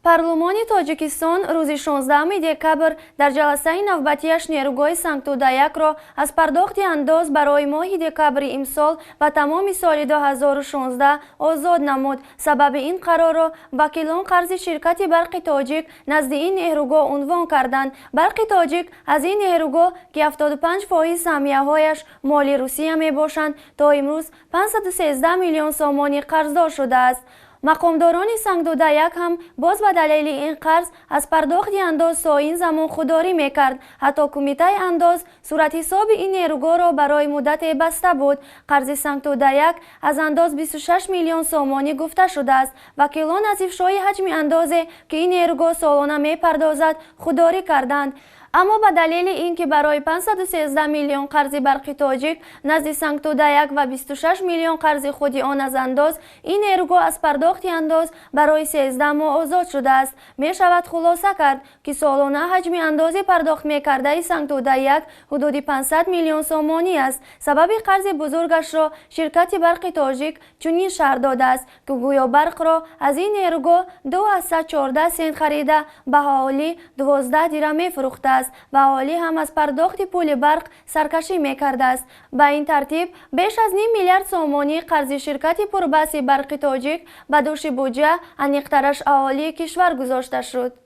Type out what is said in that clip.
پارلمانی تاجیکستان روز 16 دکبر در جلسه نوبتیش نیروگاه سانگتۆدا-1 را از پرداخت انداز برای ماه دکبر امسال و تمام سال 2016 آزاد نمود. سبب این قرار را وکیلان قرض شرکت برق تاجیک نزد این نیروگاه عنوان کردند. برق تاجیک از این نیروگاه که 75% سهمیه‌هایش مال روسیه می باشند تا امروز 513 میلیون سومانی قرضدار شده است. مقامداران سانگتۆدا-1 هم باز به دلیل این قرض از پرداخت انداز تا این زمان خودداری میکرد. حتی کمیته انداز صورت حساب این نیروگاه را برای مدت بسته بود. قرض سانگتۆدا-1 از انداز 26 میلیون سومانی گفته شده است. وکیلان از افشای حجم اندازی که این نیروگاه سالانه میپردازد خودداری کردند. اما به دلیل اینکه برای 513 میلیون قرض برق تاجیک نزد سانگتۆدا-1 و 26 میلیون قرض خود آن از انداز، این نیروگاه از پرداخت انداز برای 13 ماه آزاد شده است. می شود خلاصه کرد که سالانه حجم اندازی پرداخت می کرده سانگتۆدا-1 حدود 500 میلیون سومانی است. سبب قرض بزرگش را شرکت برق تاجیک چنین شرح داده است که گویا برق را از این نیروگاه 2.14 سنت خریده به حوالی 12 درم می فروخته است و حالی هم از پرداخت پول برق سرکشی می کرده است. به این ترتیب بیش از نیم میلیارد سومانی قرض شرکت پربحث برق تاجیک به دوش بودجه انیقترش اهالی کشور گذاشته شد.